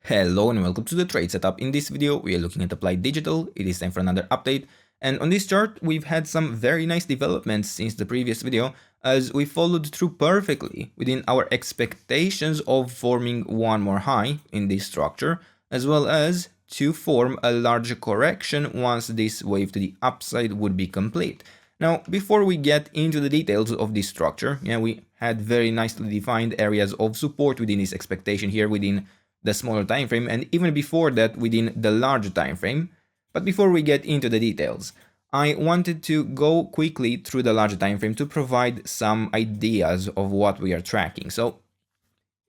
Hello and welcome to the trade setup. In this video, we are looking at Applied Digital. It is time for another update. And on this chart, we've had some very nice developments since the previous video, as we followed through perfectly within our expectations of forming one more high in this structure, as well as to form a larger correction once this wave to the upside would be complete. Now, before we get into the details of this structure, we had very nicely defined areas of support within this expectation here within the smaller time frame, and even before that within the larger time frame. But before we get into the details, I wanted to go quickly through the larger time frame to provide some ideas of what we are tracking. So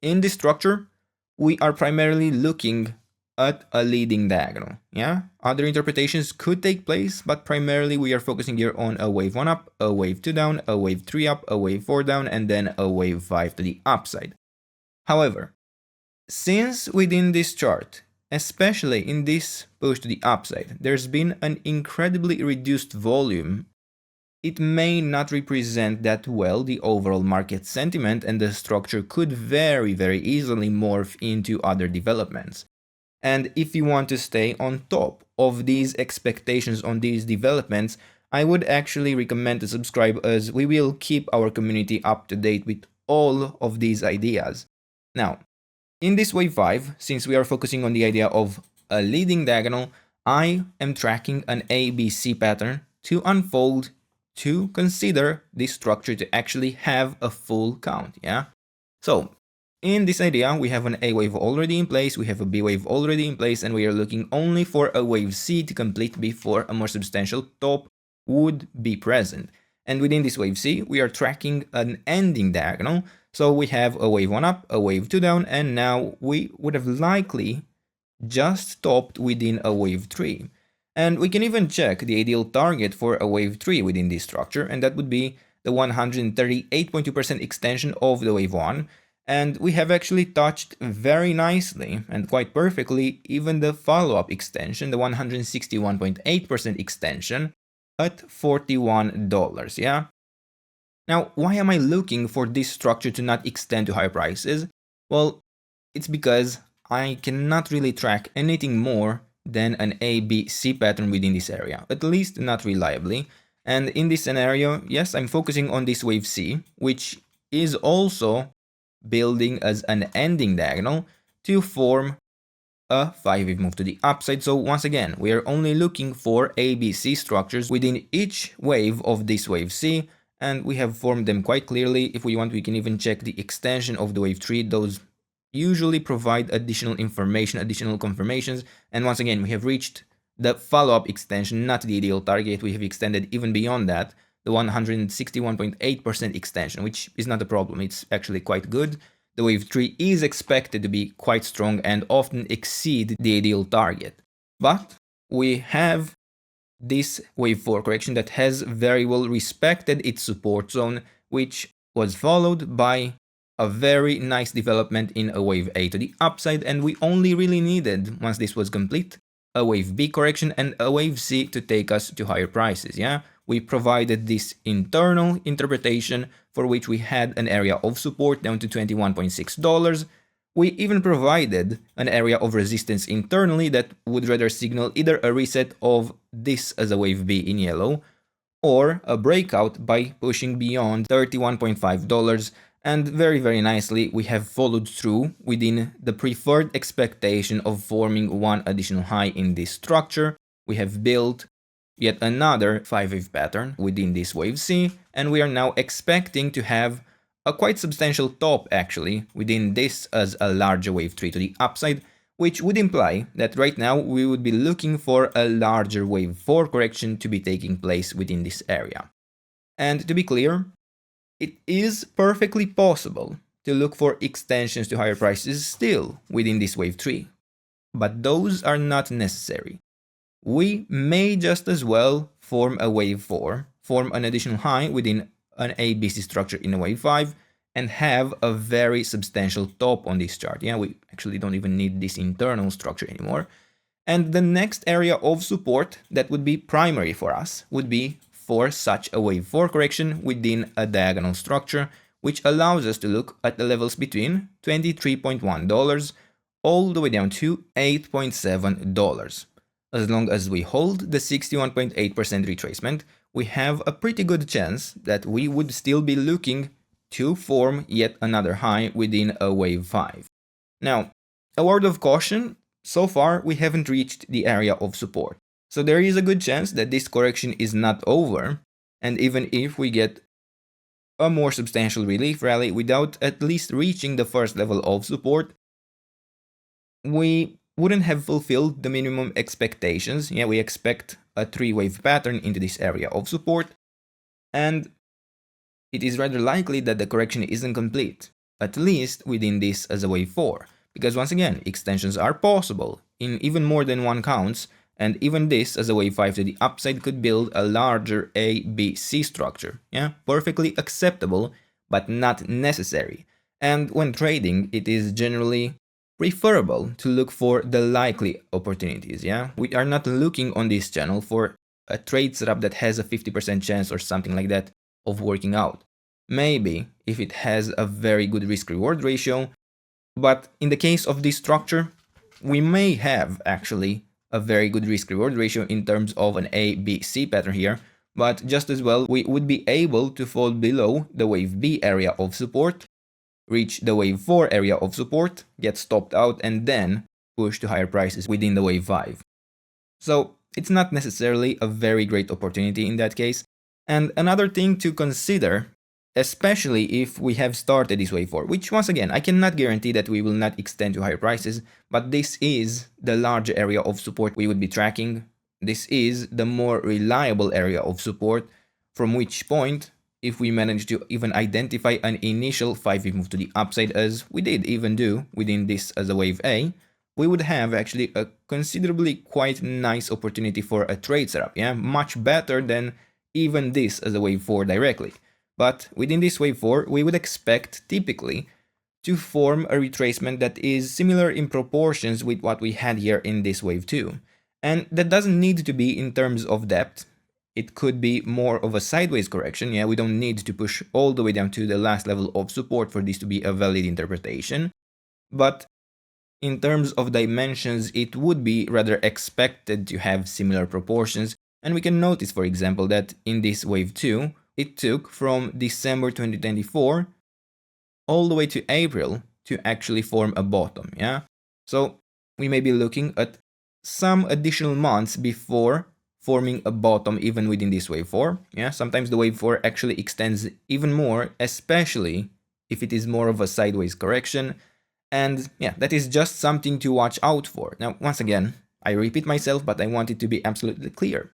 in this structure, we are primarily looking at a leading diagonal. Other interpretations could take place, but primarily we are focusing here on a wave 1 up, a wave 2 down, a wave 3 up, a wave 4 down, and then a wave 5 to the upside. However, since within this chart, especially in this push to the upside, there's been an incredibly reduced volume, it may not represent that well the overall market sentiment, and the structure could very easily morph into other developments. And if you want to stay on top of these expectations on these developments, I would actually recommend to subscribe, as we will keep our community up to date with all of these ideas. Now, in this wave 5, since we are focusing on the idea of a leading diagonal, I am tracking an ABC pattern to unfold to consider this structure to actually have a full count, So, in this idea, we have an A wave already in place, we have a B wave already in place, and we are looking only for a wave C to complete before a more substantial top would be present. And within this wave C, we are tracking an ending diagonal. So we have a wave 1 up, a wave 2 down, and now we would have likely just stopped within a wave 3. And we can even check the ideal target for a wave 3 within this structure, and that would be the 138.2% extension of the wave 1. And we have actually touched very nicely and quite perfectly even the follow-up extension, the 161.8% extension at $41, Now, why am I looking for this structure to not extend to higher prices? Well, it's because I cannot really track anything more than an ABC pattern within this area, at least not reliably. And in this scenario, yes, I'm focusing on this wave C, which is also building as an ending diagonal to form a 5-wave move to the upside. So once again, we are only looking for ABC structures within each wave of this wave C, and we have formed them quite clearly. If we want, we can even check the extension of the wave 3. Those usually provide additional information, additional confirmations. And once again, we have reached the follow-up extension, not the ideal target. We have extended even beyond that, the 161.8% extension, which is not a problem. It's actually quite good. The wave 3 is expected to be quite strong and often exceed the ideal target. But we have this wave 4 correction that has very well respected its support zone, which was followed by a very nice development in a wave A to the upside, and we only really needed, once this was complete, a wave B correction and a wave C to take us to higher prices, We provided this internal interpretation for which we had an area of support down to $21.6. We even provided an area of resistance internally that would rather signal either a reset of this as a wave B in yellow or a breakout by pushing beyond $31.5. And very nicely, we have followed through within the preferred expectation of forming one additional high in this structure. We have built yet another 5-wave pattern within this wave C, and we are now expecting to have a quite substantial top actually within this as a larger wave 3 to the upside, which would imply that right now we would be looking for a larger wave 4 correction to be taking place within this area. And to be clear, it is perfectly possible to look for extensions to higher prices still within this wave 3, but those are not necessary. We may just as well form a wave 4, form an additional high within an ABC structure in a wave 5, and have a very substantial top on this chart. We actually don't even need this internal structure anymore. And the next area of support that would be primary for us would be for such a wave 4 correction within a diagonal structure, which allows us to look at the levels between $23.1 all the way down to $8.7. As long as we hold the 61.8% retracement, we have a pretty good chance that we would still be looking to form yet another high within a wave 5. Now, a word of caution, so far we haven't reached the area of support. So there is a good chance that this correction is not over, and even if we get a more substantial relief rally without at least reaching the first level of support, we wouldn't have fulfilled the minimum expectations. Yeah, we expect a 3-wave pattern into this area of support, and it is rather likely that the correction isn't complete, at least within this as a wave 4, because once again, extensions are possible in even more than one counts, and even this as a wave 5 to the upside could build a larger A, B, C structure. Yeah, perfectly acceptable, but not necessary. And when trading, it is generally preferable to look for the likely opportunities. Yeah, we are not looking on this channel for a trade setup that has a 50% chance or something like that of working out. Maybe if it has a very good risk-reward ratio, but in the case of this structure, we may have actually a very good risk-reward ratio in terms of an A, B, C pattern here, but just as well we would be able to fall below the wave B area of support, reach the wave 4 area of support, get stopped out, and then push to higher prices within the wave 5. So it's not necessarily a very great opportunity in that case. And another thing to consider, especially if we have started this wave 4, which once again, I cannot guarantee that we will not extend to higher prices, but this is the larger area of support we would be tracking. This is the more reliable area of support, from which point, if we manage to even identify an initial 5-wave move to the upside, as we did even do within this as a wave A, we would have actually a considerably quite nice opportunity for a trade setup, yeah, much better than even this as a wave 4 directly. But within this wave 4, we would expect typically to form a retracement that is similar in proportions with what we had here in this wave 2. And that doesn't need to be in terms of depth. It could be more of a sideways correction. Yeah, we don't need to push all the way down to the last level of support for this to be a valid interpretation. But in terms of dimensions, it would be rather expected to have similar proportions. And we can notice, for example, that in this wave 2, it took from December 2024 all the way to April to actually form a bottom, yeah? So we may be looking at some additional months before forming a bottom even within this wave 4, yeah? Sometimes the wave 4 actually extends even more, especially if it is more of a sideways correction. And yeah, that is just something to watch out for. Now, once again, I repeat myself, but I want it to be absolutely clear.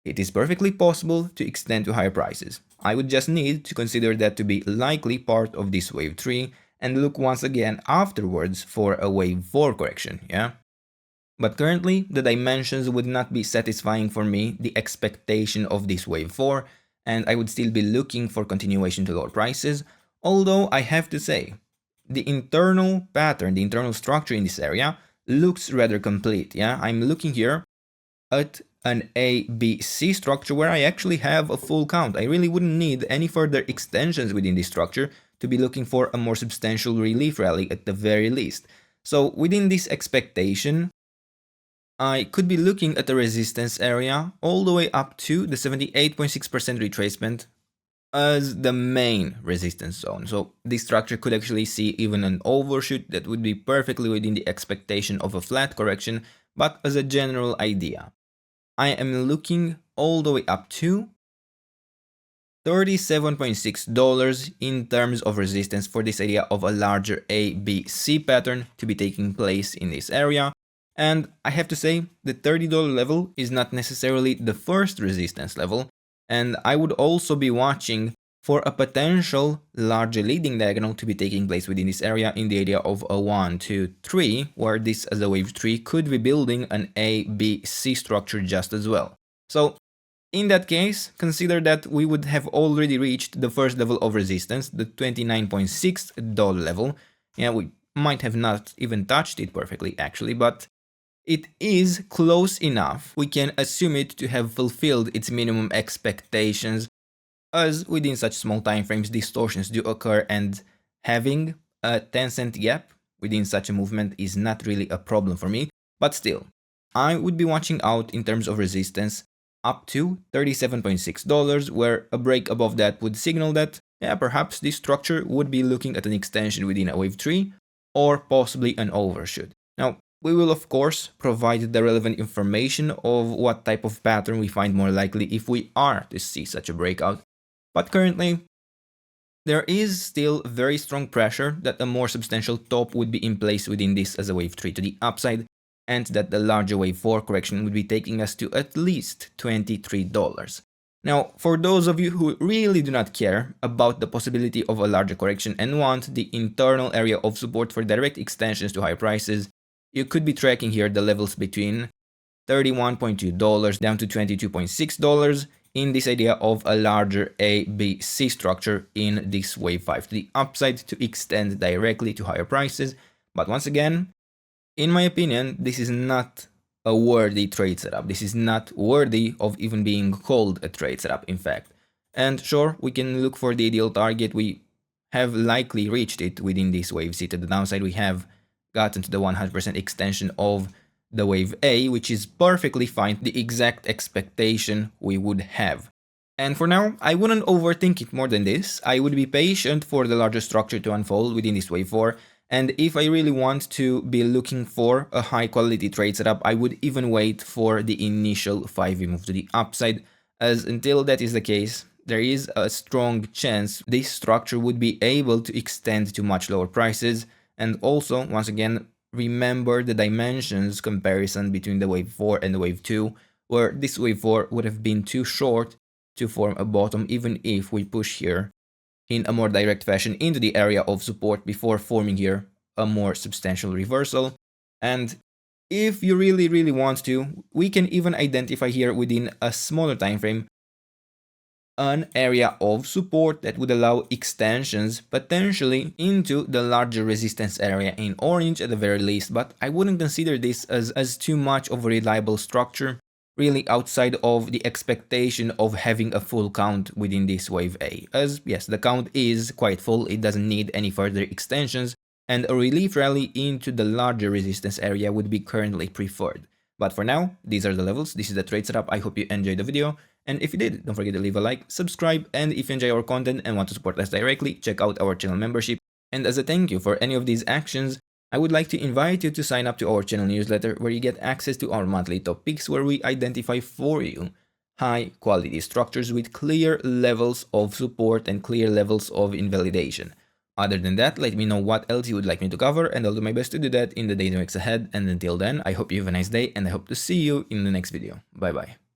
It is perfectly possible to extend to higher prices. I would just need to consider that to be likely part of this wave 3 and look once again afterwards for a wave 4 correction, yeah? But currently, the dimensions would not be satisfying for me the expectation of this wave 4, and I would still be looking for continuation to lower prices, although I have to say, the internal pattern, the internal structure in this area looks rather complete, yeah? I'm looking here at an A, B, C structure where I actually have a full count. I really wouldn't need any further extensions within this structure to be looking for a more substantial relief rally at the very least. So within this expectation, I could be looking at the resistance area all the way up to the 78.6% retracement as the main resistance zone. So this structure could actually see even an overshoot that would be perfectly within the expectation of a flat correction, but as a general idea, I am looking all the way up to $37.6 in terms of resistance for this idea of a larger A, B, C pattern to be taking place in this area. And I have to say, the $30 level is not necessarily the first resistance level, and I would also be watching for a potential larger leading diagonal to be taking place within this area in the area of a 1, 2, 3, where this as a wave 3 could be building an A, B, C structure just as well. So in that case, consider that we would have already reached the first level of resistance, the $29.6 level. Yeah, we might have not even touched it perfectly actually, but it is close enough. We can assume it to have fulfilled its minimum expectations, as within such small time frames distortions do occur, and having a 10-cent gap within such a movement is not really a problem for me, but still, I would be watching out in terms of resistance up to $37.6, where a break above that would signal that, yeah, perhaps this structure would be looking at an extension within a wave 3 or possibly an overshoot. Now, we will of course provide the relevant information of what type of pattern we find more likely if we are to see such a breakout, but currently there is still very strong pressure that a more substantial top would be in place within this as a wave 3 to the upside, and that the larger wave 4 correction would be taking us to at least $23. Now, for those of you who really do not care about the possibility of a larger correction and want the internal area of support for direct extensions to higher prices, you could be tracking here the levels between $31.2 down to $22.6 in this idea of a larger ABC structure in this wave 5 to the upside to extend directly to higher prices. But once again, in my opinion, this is not a worthy trade setup. This is not worthy of even being called a trade setup, in fact. And sure, we can look for the ideal target. We have likely reached it within this wave C. To the downside, we have gotten to the 100% extension of the wave A, which is perfectly fine, the exact expectation we would have. And for now, I wouldn't overthink it more than this. I would be patient for the larger structure to unfold within this wave 4. And if I really want to be looking for a high quality trade setup, I would even wait for the initial 5V move to the upside, as until that is the case, there is a strong chance this structure would be able to extend to much lower prices. And also, once again, remember the dimensions comparison between the wave 4 and the wave 2, where this wave 4 would have been too short to form a bottom even if we push here in a more direct fashion into the area of support before forming here a more substantial reversal. And if you really want to, we can even identify here within a smaller time frame an area of support that would allow extensions potentially into the larger resistance area in orange at the very least, but I wouldn't consider this as too much of a reliable structure, really outside of the expectation of having a full count within this wave A, as yes, the count is quite full, it doesn't need any further extensions, and a relief rally into the larger resistance area would be currently preferred. But for now, these are the levels, this is the trade setup. I hope you enjoyed the video, and if you did, don't forget to leave a like, subscribe, and if you enjoy our content and want to support us directly, check out our channel membership. And as a thank you for any of these actions, I would like to invite you to sign up to our channel newsletter, where you get access to our monthly top picks, where we identify for you high quality structures with clear levels of support and clear levels of invalidation. Other than that, let me know what else you would like me to cover, and I'll do my best to do that in the days and weeks ahead. And until then, I hope you have a nice day, and I hope to see you in the next video. Bye bye.